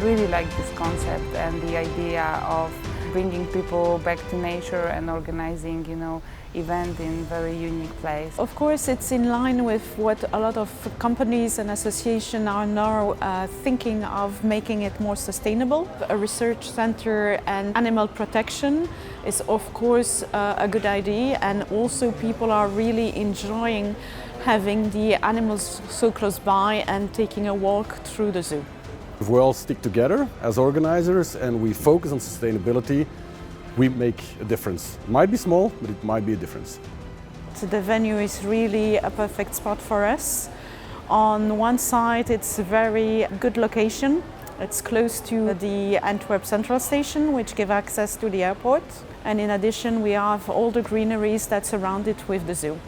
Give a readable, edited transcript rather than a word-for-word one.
really like this concept and the idea of bringing people back to nature and organizing, event in very unique place. Of course, it's in line with what a lot of companies and associations are now thinking of, making it more sustainable. A research center and animal protection is of course a good idea, and also people are really enjoying having the animals so close by and taking a walk through the zoo. If we all stick together as organizers and we focus on sustainability, we make a difference. It might be small, but it might be a difference. So the venue is really a perfect spot for us. On one side, it's a very good location. It's close to the Antwerp Central Station, which gives access to the airport. And in addition, we have all the greeneries that surround it with the zoo.